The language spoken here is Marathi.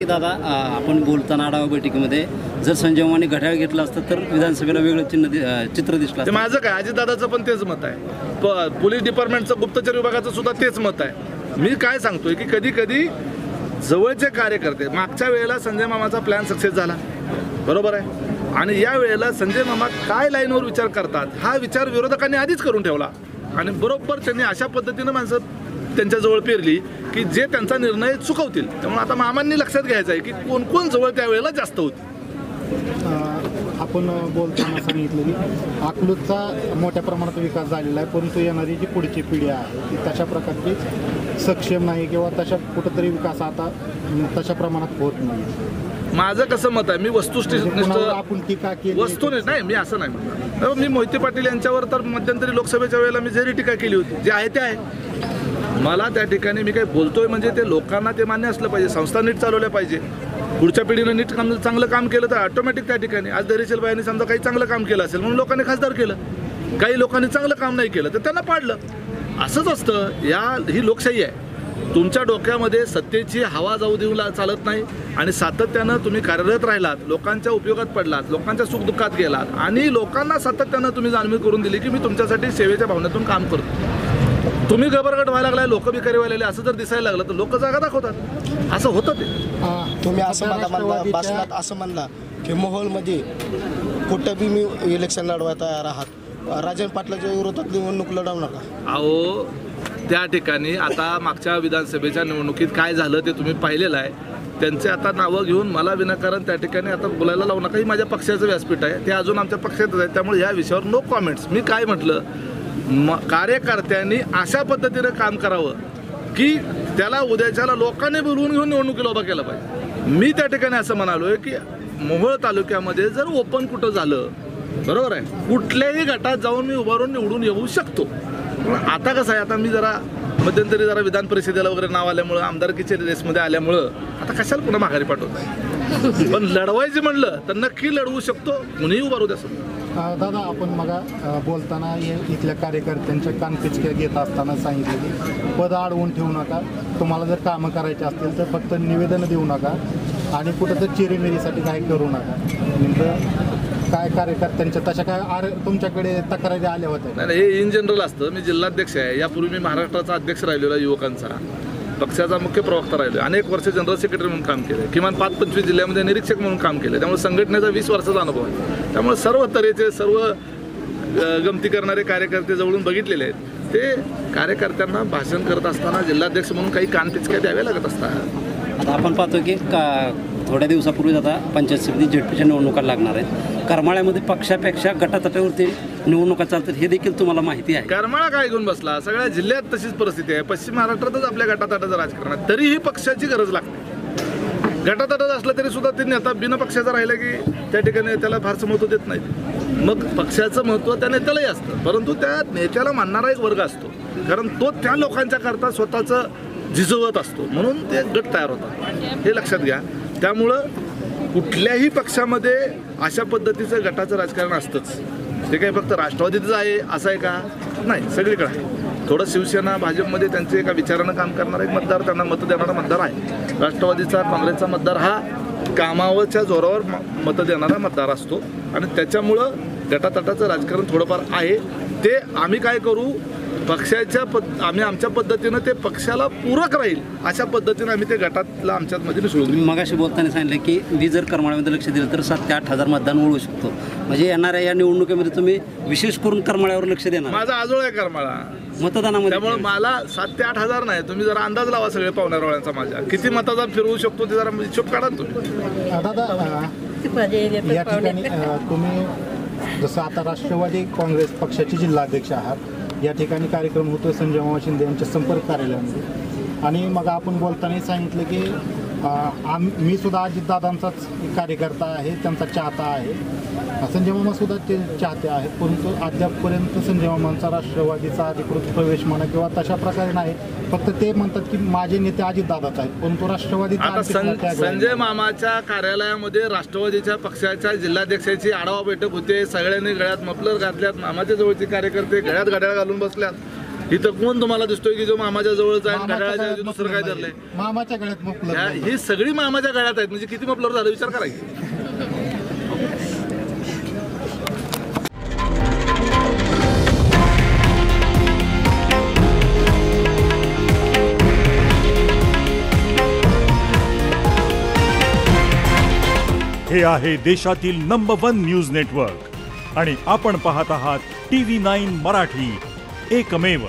दादा आपण बोलताना आढावा बैठकीमध्ये जर संजय मामाने घड्याळ घेतलं असतं तर विधानसभेला वेगळं चित्र दिसलं असतं. माझं काय अजितदादाचं पण तेच मत आहे, पोलीस डिपार्टमेंटचं गुप्तचर विभागाचं सुद्धा तेच मत आहे. मी काय सांगतोय की कधी कधी जवळचे कार्यकर्ते, मागच्या वेळेला संजय मामाचा प्लॅन सक्सेस झाला, बरोबर आहे, आणि या वेळेला संजय मामा काय लाईनवर विचार करतात हा विचार विरोधकांनी आधीच करून ठेवला आणि बरोबर त्यांनी अशा पद्धतीनं माणसं त्यांच्याजवळ पेरली की जे त्यांचा निर्णय चुकवतील. त्यामुळे आता मामांनी लक्षात घ्यायचं आहे की कोण कोण जवळ त्यावेळेला जास्त होती. आपण बोलताना सांगितलं की अकलूजचा मोठ्या प्रमाणात विकास झालेला आहे, परंतु येणारी जी पुढची पिढी आहे ती तशा प्रकारची सक्षम नाही किंवा तशा कुठंतरी विकास आता तशा प्रमाणात होत नाही. माझं कसं मत आहे, मी वस्तुनिष्ठ आपण टीका केली वस्तुनिष्ठ नाही, मी असं नाही म्हणणार. मी मोहिते पाटील यांच्यावर तर मध्यंतरी लोकसभेच्या वेळेला मी जरी टीका केली होती, जे आहे ते आहे. मला त्या ठिकाणी मी काही बोलतोय म्हणजे ते लोकांना ते मान्य असलं पाहिजे, संस्था नीट चालवल्या पाहिजे. पुढच्या पिढीनं नीट चांगलं काम केलं तर ऑटोमॅटिक त्या ठिकाणी आज दरेशील बाईंनी समजा काही चांगलं काम केलं असेल म्हणून लोकांनी खासदार केलं, काही लोकांनी चांगलं काम नाही केलं तर त्यांना पाडलं. असंच असतं, ही लोकशाही आहे. तुमच्या डोक्यामध्ये सत्तेची हवा जाऊ देऊ चालत नाही आणि सातत्यानं तुम्ही कार्यरत राहिलात, लोकांच्या उपयोगात पडलात, लोकांच्या सुखदुःखात गेलात आणि लोकांना सातत्यानं तुम्ही जाणीव करून दिली की मी तुमच्यासाठी सेवेच्या भावनेतून काम करतो. तुम्ही गबरगट व्हायला लागलाय, लोक बिकारी व्हायला असं जर दिसायला लागलं तर लोक जागा दाखवतात. असं होतं ते. तुम्ही असं म्हणला भाषणात असं म्हणला की मोहोळमध्ये कुठं बी मी इलेक्शन लढवायला तयार आहात, राजन पाटलाच्या विरोधात निवडणूक लढवू नका. अहो त्या ठिकाणी आता मागच्या विधानसभेच्या निवडणुकीत काय झालं ते तुम्ही पाहिलेलं आहे. त्यांचे आता नावं घेऊन मला विनाकारण त्या ठिकाणी आता बोलायला लावू नका. ही माझ्या पक्षाचं व्यासपीठ आहे, ते अजून आमच्या पक्षातच आहे, त्यामुळे या विषयावर नो कॉमेंट्स. मी काय म्हटलं, कार्यकर्त्यांनी अशा पद्धतीनं काम करावं की त्याला उद्याच्याला लोकांनी बोलवून घेऊन निवडणुकीला उभा केला पाहिजे. मी त्या ठिकाणी असं म्हणालोय की मोहोळ तालुक्यामध्ये जर ओपन कुठं झालं, बरोबर आहे, कुठल्याही गटात जाऊन मी उभारून निवडून येऊ शकतो. पण आता कसं आहे, आता मी जरा मध्यंतरी जरा विधान परिषदेला वगैरे नाव आल्यामुळं, आमदारकीच्या रेसमध्ये आल्यामुळं आता कशाला पुन्हा माघारी पाठवत आहे. पण लढवायचं म्हणलं तर नक्की लढवू शकतो, कुणीही उभारू द्या. दादा आपण मग बोलताना इथल्या कार्यकर्त्यांच्या कानपिचक्या घेत असताना सांगितलं की पद अडवून ठेवू नका, तुम्हाला जर कामं करायची असतील तर फक्त निवेदन देऊ नका आणि कुठं तर चिरेमिरीसाठी काही करू नका. नेमकं काय कार्यकर्त्यांच्या तशा काय तुमच्याकडे तक्रारी आल्या होत्या? नाही, हे इन जनरल असतं. मी जिल्हाध्यक्ष आहे, यापूर्वी मी महाराष्ट्राचा अध्यक्ष राहिलेला युवकांचा, पक्षाचा मुख्य प्रवक्ता राहिलो, अनेक वर्ष जनरल सेक्रेटरी म्हणून काम केलं, किमान 5-25 जिल्ह्यामध्ये निरीक्षक म्हणून काम केलं. त्यामुळे संघटनेचा 20 वर्षाचा अनुभव आहे. त्यामुळे सर्व तऱ्हेचे सर्व गमती करणारे कार्यकर्ते जवळून बघितलेले आहेत. ते कार्यकर्त्यांना भाषण करत असताना जिल्हाध्यक्ष म्हणून काही कानपिचक्या द्याव्या लागत असतात. आता आपण पाहतो की थोड्या दिवसापूर्वी आता पंचायत समिती झेडपीच्या निवडणुका लागणार आहेत. करमाळ्यामध्ये पक्षापेक्षा गटातटावरती निवडणुका चालतात हे देखील तुम्हाला माहिती आहे. करमाळा काय घेऊन बसला, सगळ्या जिल्ह्यात तशीच परिस्थिती आहे. पश्चिम महाराष्ट्रातच आपल्या गटातटाचं राजकारण आहे, तरीही पक्षाची गरज लागते. गटातटात असलं तरी सुद्धा त्यांनी आता बिना पक्षाचा राहिला की त्या ठिकाणी त्याला फारसं महत्त्व देत नाहीत. मग पक्षाचं महत्त्व त्या नेत्यालाही असतं, परंतु त्या नेत्याला मानणारा एक वर्ग असतो, कारण तो त्या लोकांच्या करता स्वतःचं झिजवत असतो, म्हणून ते गट तयार होतात. हे लक्षात घ्या. त्यामुळं कुठल्याही पक्षामध्ये अशा पद्धतीचं गटाचं राजकारण असतंच. ते काही फक्त राष्ट्रवादीतच आहे असं आहे का? नाही, सगळीकडे आहे. थोडं शिवसेना भाजपमध्ये त्यांचे एका विचारानं काम करणारा एक मतदार, त्यांना मतं देणारा मतदार आहे. राष्ट्रवादीचा, काँग्रेसचा मतदार हा कामावरच्या जोरावर मतं देणारा मतदार असतो आणि त्याच्यामुळं गटातटाचं राजकारण थोडंफार आहे. ते आम्ही काय करू, आम्ही आमच्या पद्धतीनं ते पक्षाला पूरक राहील अशा पद्धतीनं आम्ही ते गटातला आमच्यामध्ये मिसळू. तुम्ही मगाशी बोलताना सांगितलं की मी जर करमाळ्यामध्ये लक्ष दिलं तर 7 ते 8 हजार मतदान वळवू शकतो. म्हणजे येणाऱ्या या निवडणुकीमध्ये तुम्ही विशेष करून करमाळ्यावर लक्ष देणार? माझा आजोळ आहे करमाळा मतदानामध्ये, त्यामुळे मला 7 ते 8 हजार नाही. तुम्ही जरा अंदाज लावा सगळे पाहुण्यारोळ्यांचा माझ्या किती मताचा फिरवू शकतो ते जरा हिशोब काढा तुम्ही. दादा या ठिकाणी तुम्ही जसं आता राष्ट्रवादी काँग्रेस पक्षाचे जिल्हाध्यक्ष आहात, या ठिकाणी कार्यक्रम होतो संजय मामा शिंदे यांच्या संपर्क कार्यालयामध्ये, आणि मग आपण बोलताना सांगितलं की मी सुद्धा अजितदादांचाच कार्यकर्ता आहे, त्यांचा चाहता आहे, संजय मामा सुद्धा ते चाहते आहेत, परंतु अद्यापपर्यंत संजय मामांचा राष्ट्रवादीचा अधिकृत प्रवेश म्हणा किंवा तशा प्रकारे नाही. फक्त ते म्हणतात की माझे नेते अजितदादाच आहेत, परंतु राष्ट्रवादीचा संजय मामाच्या कार्यालयामध्ये राष्ट्रवादीच्या पक्षाच्या जिल्हाध्यक्षाची आढावा बैठक होते. सगळ्यांनी गळ्यात मफलर घातल्यात, मामाच्या जवळचे कार्यकर्ते गळ्यात घड्याळ घालून बसल्यात इथं कोण तुम्हाला दिसतोय की जो मामाच्या जवळच आहे घड्याळाच्या ऐवजी दुसरं काय धरलंय? मामाच्या गळ्यात मफलर नाही. ही सगळी मामाच्या गळ्यात आहेत, म्हणजे किती मफलर झालं विचार करा की. हे आहे देशातील नंबर 1 न्यूज नेटवर्क आणि आपण पाहत आहात TV9 मराठी, एकमेव.